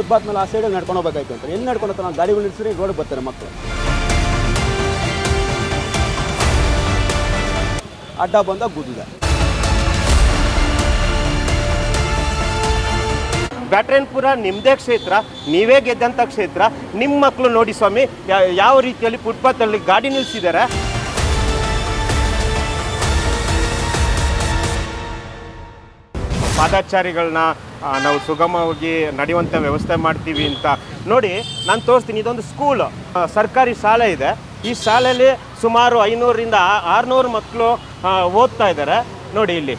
Footpath ಮೇಲೆ ಆ ಸೈಡಲ್ಲಿ ನಡ್ಕೊಂಡು ಹೋಗ್ಬೇಕಾಯ್ತು ಅಂತ. ಎಲ್ಲಿ ನಡ್ಕೊಂಡು ಹೋಗ್ತಾರೆ? ಗಾಡಿಗಳು ನಿಲ್ಸಿದ್ರೆ ರೋಡಿಗೆ ಬರ್ತಾರೆ ಮಕ್ಕಳು. ಅಡ್ಡ ಬಂದಾಗ ಗುದ್ದಿದೆ. ಬ್ಯಾಟರಾಯನಪುರ ನಿಮ್ಮದೇ ಕ್ಷೇತ್ರ, ನೀವೇ ಗೆದ್ದಂಥ ಕ್ಷೇತ್ರ. ನಿಮ್ಮ ಮಕ್ಕಳು ನೋಡಿ ಸ್ವಾಮಿ ಯಾವ ರೀತಿಯಲ್ಲಿ ಫುಟ್ಪಾತಲ್ಲಿ ಗಾಡಿ ನಿಲ್ಲಿಸಿದ್ದಾರೆ. ಪಾದಚಾರಿಗಳನ್ನ ನಾವು ಸುಗಮವಾಗಿ ನಡೆಯುವಂಥ ವ್ಯವಸ್ಥೆ ಮಾಡ್ತೀವಿ ಅಂತ ನೋಡಿ. ನಾನು ತೋರಿಸ್ತೀನಿ, ಇದೊಂದು ಸ್ಕೂಲ್, ಸರ್ಕಾರಿ ಶಾಲೆ ಇದೆ. ಈ ಶಾಲೆಯಲ್ಲಿ ಸುಮಾರು 500ರಿಂದ 600 ಮಕ್ಕಳು ಓದ್ತಾ ಇದ್ದಾರೆ. ನೋಡಿ ಇಲ್ಲಿ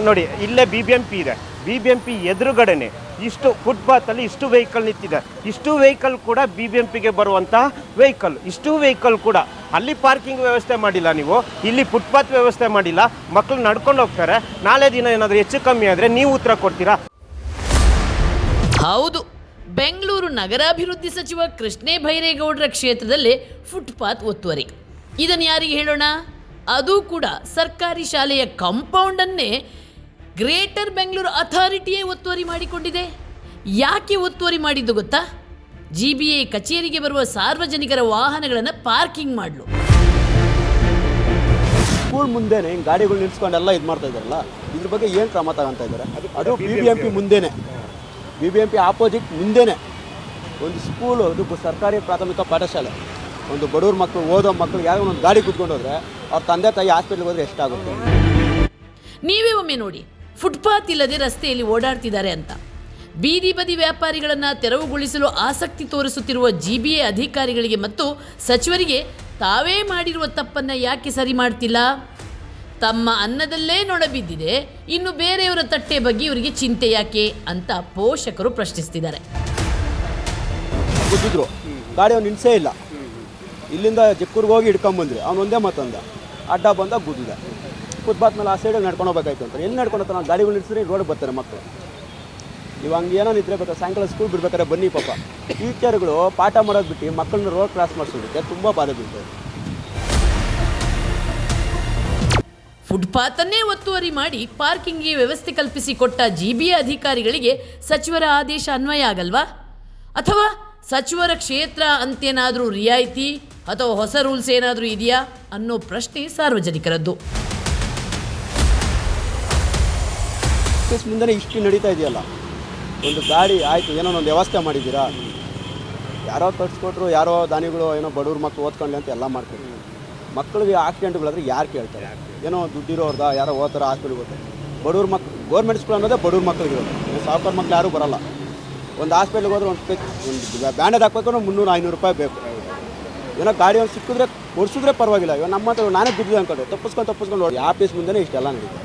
ನೋಡಿ, ಇಲ್ಲೇ BBMP ಇದೆ. BBMP ಎದುರುಗಡೆನೆ ಇಷ್ಟು ಫುಟ್ಪಾತಲ್ಲಿ ಇಷ್ಟು ವೆಹಿಕಲ್ ನಿಂತಿದೆ. ಇಷ್ಟು ವೆಹಿಕಲ್ ಕೂಡ BBMPಗೆ ಬರುವಂತಹ ವೆಹಿಕಲ್. ಇಷ್ಟು ವೆಹಿಕಲ್ ಕೂಡ ಅಲ್ಲಿ ಪಾರ್ಕಿಂಗ್ ವ್ಯವಸ್ಥೆ ಮಾಡಿಲ್ಲ ನೀವು, ಇಲ್ಲಿ ಫುಟ್ಪಾತ್ ವ್ಯವಸ್ಥೆ ಮಾಡಿಲ್ಲ. ಮಕ್ಕಳು ನಡ್ಕೊಂಡು ಹೋಗ್ತಾರೆ. ನಾಳೆ ದಿನ ಏನಾದರೂ ಹೆಚ್ಚು ಕಮ್ಮಿ ಆದರೆ ನೀವು ಉತ್ತರ ಕೊಡ್ತೀರಾ? ಹೌದು, ಬೆಂಗಳೂರು ನಗರಾಭಿವೃದ್ಧಿ ಸಚಿವ ಕೃಷ್ಣೇ ಬೈರೇಗೌಡರ ಕ್ಷೇತ್ರದಲ್ಲೇ ಫುಟ್ಪಾತ್ ಒತ್ತುವರಿ. ಇದನ್ನು ಯಾರಿಗೆ ಹೇಳೋಣ? ಅದು ಕೂಡ ಸರ್ಕಾರಿ ಶಾಲೆಯ ಕಾಂಪೌಂಡನ್ನೇ ಗ್ರೇಟರ್ ಬೆಂಗಳೂರು ಅಥಾರಿಟಿಯೇ ಒತ್ತುವರಿ ಮಾಡಿಕೊಂಡಿದೆ. ಯಾಕೆ ಒತ್ತುವರಿ ಮಾಡಿದ್ದು ಗೊತ್ತಾ? GBA ಕಚೇರಿಗೆ ಬರುವ ಸಾರ್ವಜನಿಕರ ವಾಹನಗಳನ್ನು ಪಾರ್ಕಿಂಗ್ ಮಾಡಲು. ಸ್ಕೂಲ್ ಮುಂದೆನೇ ಹಿಂಗೆ ಗಾಡಿಗಳು ನಿಲ್ಸ್ಕೊಂಡೆಲ್ಲ ಇದು ಮಾಡ್ತಾ ಇದ್ದಾರಲ್ಲ, ಇದ್ರ ಬಗ್ಗೆ ಏನು ಕ್ರಮ ತಗೊಂತ ಇದ್ದಾರೆ? ಅದು BBMP ಮುಂದೆನೇ, BBMP ಆಪೋಸಿಟ್ ಮುಂದೆನೇ ಒಂದು ಸ್ಕೂಲು, ಅದು ಸರ್ಕಾರಿ ಪ್ರಾಥಮಿಕ ಪಾಠಶಾಲೆ. ಒಂದು ಬಡವ್ರ ಮಕ್ಕಳು, ಓದೋ ಮಕ್ಕಳು ಯಾರೋ ಒಂದು ಗಾಡಿ ಕೂತ್ಕೊಂಡು ಹೋದರೆ ಅವ್ರ ತಂದೆ ತಾಯಿ ಹಾಸ್ಪಿಟ್ಲಿಗೆ ಹೋದರೆ ಎಷ್ಟಾಗುತ್ತೆ? ನೀವೇ ಒಮ್ಮೆ ನೋಡಿ, ಫುಟ್ಪಾತ್ ಇಲ್ಲದೆ ರಸ್ತೆಯಲ್ಲಿ ಓಡಾಡ್ತಿದ್ದಾರೆ ಅಂತ. ಬೀದಿ ಬದಿ ವ್ಯಾಪಾರಿಗಳನ್ನು ತೆರವುಗೊಳಿಸಲು ಆಸಕ್ತಿ ತೋರಿಸುತ್ತಿರುವ GBA ಅಧಿಕಾರಿಗಳಿಗೆ ಮತ್ತು ಸಚಿವರಿಗೆ ತಾವೇ ಮಾಡಿರುವ ತಪ್ಪನ್ನು ಯಾಕೆ ಸರಿ ಮಾಡ್ತಿಲ್ಲ? ತಮ್ಮ ಅನ್ನದಲ್ಲೇ ನೊಣಬಿದ್ದಿದೆ, ಇನ್ನು ಬೇರೆಯವರ ತಟ್ಟೆ ಬಗ್ಗೆ ಇವರಿಗೆ ಚಿಂತೆ ಯಾಕೆ ಅಂತ ಪೋಷಕರು ಪ್ರಶ್ನಿಸ್ತಿದ್ದಾರೆ. ಗುದ್ದಿದ್ರು, ಗಾಡಿ ಅವ್ನು ನಿಲ್ಸೇ ಇಲ್ಲ. ಇಲ್ಲಿಂದ ಜಕ್ಕೂರ್ಗೆ ಹೋಗಿ ಹಿಡ್ಕೊಂಬಂದ್ರಿ, ಅವ್ನು ಒಂದೇ ಮಾತಂದ, ಅಡ್ಡ ಬಂದಾಗ ಗುದ್ದಿದೆ. ಫುಟ್ಪಾತ್ ಮೇಲೆ ಆ ಸೈಡಲ್ಲಿ ನಡ್ಕೊಂಡು ಹೋಗ್ಬೇಕಾಯ್ತು ಅಂತ. ಎಲ್ಲಿ ನಡ್ಕೊಂಡು ಹೋಗ್ತಾರೆ? ಗಾಡಿಗಳು ನಿಲ್ಸಿದ್ರೆ ರೋಡಿಗೆ ಬರ್ತಾರೆ ಮಕ್ಕಳು. ನೀವು ಹಂಗೆ ಏನೋ ನಿದ್ರೆ ಬೇಕಾ? ಸಾಯಂಕಾಲ ಸ್ಕೂಲ್ ಬಿಡ್ಬೇಕಾದ್ರೆ ಬನ್ನಿ ಪಾಪ. ಟೀಚರ್ಗಳು ಪಾಠ ಮಾಡೋದು ಬಿಟ್ಟು ಮಕ್ಕಳನ್ನ ರೋಡ್ ಕ್ರಾಸ್ ಮಾಡಿಸೋದಕ್ಕೆ ತುಂಬ ಬಾಧೆ ಬೀಳ್ತದೆ. ಫುಟ್ಪಾತನ್ನೇ ಒತ್ತುವರಿ ಮಾಡಿ ಪಾರ್ಕಿಂಗ್ಗೆ ವ್ಯವಸ್ಥೆ ಕಲ್ಪಿಸಿ ಕೊಟ್ಟ GBA ಅಧಿಕಾರಿಗಳಿಗೆ ಸಚಿವರ ಆದೇಶ ಅನ್ವಯ ಆಗಲ್ವಾ? ಅಥವಾ ಸಚಿವರ ಕ್ಷೇತ್ರ ಅಂತೇನಾದರೂ ರಿಯಾಯಿತಿ ಅಥವಾ ಹೊಸ ರೂಲ್ಸ್ ಏನಾದರೂ ಇದೆಯಾ ಅನ್ನೋ ಪ್ರಶ್ನೆ ಸಾರ್ವಜನಿಕರದ್ದು. ಆಫೀಸ್ ಮುಂದೆ ಇಷ್ಟು ನಡೀತಾ ಇದೆಯಲ್ಲ, ಒಂದು ಗಾಡಿ ಆಯಿತು, ಏನೋ ಒಂದು ವ್ಯವಸ್ಥೆ ಮಾಡಿದ್ದೀರಾ? ಯಾರೋ ಕಟ್ಸ್ಕೊಟ್ರು, ಯಾರೋ ದಾನಿಗಳು ಏನೋ ಬಡವ್ರ ಮಕ್ಕಳು ಓದ್ಕೊಳ್ಳಿ ಅಂತ ಎಲ್ಲ ಮಾಡ್ತಾರೆ. ಮಕ್ಕಳಿಗೆ ಆಕ್ಸಿಡೆಂಟ್ಗಳಾದ್ರೆ ಯಾರು ಕೇಳ್ತಾರೆ? ಏನೋ ದುಡ್ಡಿರೋರ್ದ ಯಾರೋ ಓದ್ತಾರೆ, ಹಾಸ್ಪಿಟ್ಲಿಗೆ ಹೋಗ್ತಾರೆ. ಬಡವ್ರ ಮಕ್ಕಳು, ಗೌರ್ಮೆಂಟ್ ಸ್ಕೂಲ್ ಅನ್ನೋದೇ ಬಡವ್ರ ಮಕ್ಕಳಿಗಿರೋದು. ಸಾವುಕಾರ ಮಕ್ಳು ಯಾರೂ ಬರೋಲ್ಲ. ಒಂದು ಹಾಸ್ಪಿಟ್ಲಿಗೆ ಹೋದ್ರೆ ಒಂದು ಬ್ಯಾಂಡೇಜ್ ಹಾಕ್ಬೇಕಾದ್ರೆ 300-500 ರೂಪಾಯಿ ಬೇಕು. ಏನೋ ಗಾಡಿ ಒಂದು ಸಿಕ್ಕಿದ್ರೆ ಓಡಿಸಿದ್ರೆ ಪರವಾಗಿಲ್ಲ. ಇವಾಗ ನಮ್ಮ ಹತ್ರ ನಾನೇ ದುಡ್ಡು ಅಂದ್ಕೊಂಡೆ ತಪ್ಪಿಸ್ಕೊಂಡು ನೋಡಿ, ಆಫೀಸ್ ಮುಂದೆ ಇಷ್ಟೆಲ್ಲ ನಡೀತದೆ.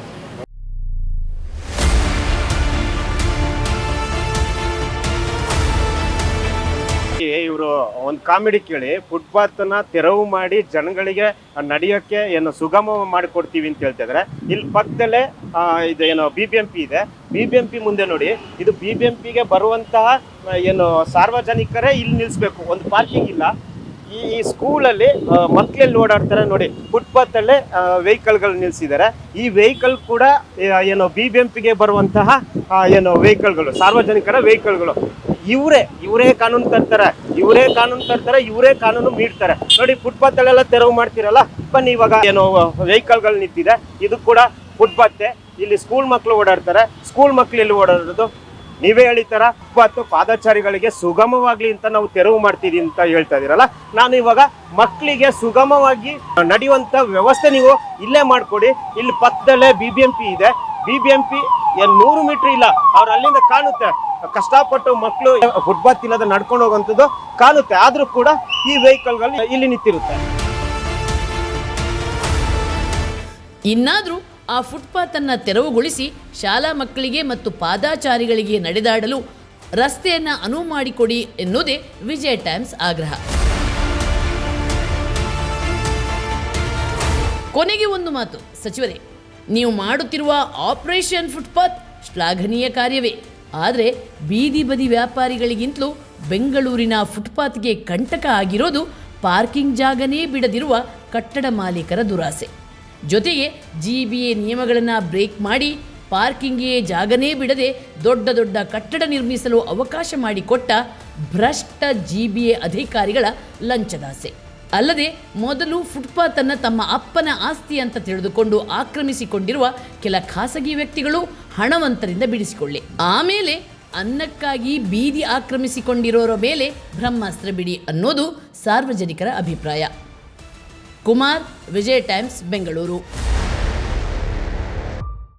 ಇವರು ಒಂದು ಕಾಮಿಡಿ ಕೇಳಿ, ಫುಟ್ಪಾತ್ನ ತೆರವು ಮಾಡಿ ಜನಗಳಿಗೆ ನಡೆಯೋಕ್ಕೆ ಏನು ಸುಗಮ ಮಾಡಿಕೊಡ್ತೀವಿ ಅಂತ ಹೇಳ್ತಾ ಇದ್ದಾರೆ. ಇಲ್ಲಿ ಪಕ್ಕದಲ್ಲೇ ಇದು ಏನೋ BBMP ಇದೆ. BBMP ಮುಂದೆ ನೋಡಿ, ಇದು BBMPಗೆ ಬರುವಂತಹ ಏನು ಸಾರ್ವಜನಿಕರೇ ಇಲ್ಲಿ ನಿಲ್ಲಿಸ್ಬೇಕು, ಒಂದು ಪಾರ್ಕಿಂಗ್ ಇಲ್ಲ. ಈ ಸ್ಕೂಲಲ್ಲಿ ಮಕ್ಕಳೆಲ್ಲಿ ಓಡಾಡ್ತಾರೆ ನೋಡಿ, ಫುಟ್ಪಾತಲ್ಲೇ ವೆಹಿಕಲ್ಗಳು ನಿಲ್ಲಿಸಿದ್ದಾರೆ. ಈ ವೆಹಿಕಲ್ ಕೂಡ ಏನು BBMPಗೆ ಬರುವಂತಹ ಏನು ವೆಹಿಕಲ್ಗಳು, ಸಾರ್ವಜನಿಕರ ವೆಹಿಕಲ್ಗಳು. ಇವರೇ ಕಾನೂನು ತರ್ತಾರೆ, ಇವರೇ ಕಾನೂನು ಮೀಡ್ತಾರೆ. ನೋಡಿ, ಫುಟ್ಪಾತಲ್ಲೆಲ್ಲ ತೆರವು ಮಾಡ್ತಿರಲ್ಲ, ಬನ್ನಿ ಇವಾಗ ಏನು ವೆಹಿಕಲ್ಗಳು ನಿಂತಿದೆ, ಇದು ಕೂಡ ಫುಟ್ಪಾತೆ. ಇಲ್ಲಿ ಸ್ಕೂಲ್ ಮಕ್ಕಳು ಓಡಾಡ್ತಾರೆ. ಸ್ಕೂಲ್ ಮಕ್ಕಳು ಎಲ್ಲಿ ಓಡಾಡೋದು? ನೀವೇ ಹೇಳಿತಾರ ಫುಟ್ಪಾತ್ ಪಾದಚಾರಿಗಳಿಗೆ ಸುಗಮವಾಗ್ಲಿ ಅಂತ ನಾವು ತೆರವು ಮಾಡ್ತೀವಿ ಅಂತ ಹೇಳ್ತಾ ಇದೀರಲ್ಲ. ನಾನು ಇವಾಗ ಮಕ್ಕಳಿಗೆ ಸುಗಮವಾಗಿ ನಡೆಯುವಂತ ವ್ಯವಸ್ಥೆ ನೀವು ಇಲ್ಲೇ ಮಾಡ್ಕೊಡಿ. ಇಲ್ಲಿ ಪಕ್ಕದಲ್ಲೇ BBMP ಇದೆ. BBMP 100 ಮೀಟರ್ ಇಲ್ಲ, ಅವ್ರು ಅಲ್ಲಿಂದ ಕಾಣುತ್ತೆ. ಕಷ್ಟಪಟ್ಟು ಮಕ್ಕಳು ಫುಟ್ಪಾತ್ ಇಲ್ಲದ ನಡ್ಕೊಂಡು ಹೋಗುವಂಥದ್ದು ಕಾಣುತ್ತೆ. ಆದ್ರೂ ಕೂಡ ಈ ವೆಹಿಕಲ್ಗಳು ಇಲ್ಲಿ ನಿಂತಿರುತ್ತೆ. ಇನ್ನಾದರೂ ಆ ಫುಟ್ಪಾತನ್ನು ತೆರವುಗೊಳಿಸಿ ಶಾಲಾ ಮಕ್ಕಳಿಗೆ ಮತ್ತು ಪಾದಾಚಾರಿಗಳಿಗೆ ನಡೆದಾಡಲು ರಸ್ತೆಯನ್ನು ಅನುವು ಮಾಡಿಕೊಡಿ ಎನ್ನುವುದೇ ವಿಜಯ ಟೈಮ್ಸ್ ಆಗ್ರಹ. ಕೊನೆಗೆ ಒಂದು ಮಾತು, ಸಚಿವರೇ, ನೀವು ಮಾಡುತ್ತಿರುವ ಆಪರೇಷನ್ ಫುಟ್ಪಾತ್ ಶ್ಲಾಘನೀಯ ಕಾರ್ಯವೇ. ಆದರೆ ಬೀದಿ ಬದಿ ವ್ಯಾಪಾರಿಗಳಿಗಿಂತಲೂ ಬೆಂಗಳೂರಿನ ಫುಟ್ಪಾತ್ಗೆ ಕಂಟಕ ಆಗಿರೋದು ಪಾರ್ಕಿಂಗ್ ಜಾಗನೇ ಬಿಡದಿರುವ ಕಟ್ಟಡ ಮಾಲೀಕರ ದುರಾಸೆ. ಜೊತೆಗೆ GBA ನಿಯಮಗಳನ್ನು ಬ್ರೇಕ್ ಮಾಡಿ ಪಾರ್ಕಿಂಗ್ಗೆ ಜಾಗನೇ ಬಿಡದೆ ದೊಡ್ಡ ದೊಡ್ಡ ಕಟ್ಟಡ ನಿರ್ಮಿಸಲು ಅವಕಾಶ ಮಾಡಿಕೊಟ್ಟ ಭ್ರಷ್ಟ GBA ಅಧಿಕಾರಿಗಳ ಲಂಚದಾಸೆ. ಅಲ್ಲದೆ ಮೊದಲು ಫುಟ್ಪಾತನ್ನು ತಮ್ಮ ಅಪ್ಪನ ಆಸ್ತಿ ಅಂತ ತಿಳಿದುಕೊಂಡು ಆಕ್ರಮಿಸಿಕೊಂಡಿರುವ ಕೆಲ ಖಾಸಗಿ ವ್ಯಕ್ತಿಗಳು ಹಣವಂತರಿಂದ ಬಿಡಿಸಿಕೊಳ್ಳಿ. ಆಮೇಲೆ ಅನ್ನಕ್ಕಾಗಿ ಬೀದಿ ಆಕ್ರಮಿಸಿಕೊಂಡಿರೋರ ಮೇಲೆ ಬ್ರಹ್ಮಾಸ್ತ್ರ ಬಿಡಿ ಅನ್ನೋದು ಸಾರ್ವಜನಿಕರ ಅಭಿಪ್ರಾಯ. ಕುಮಾರ್, ವಿಜಯ ಟೈಮ್ಸ್, ಬೆಂಗಳೂರು.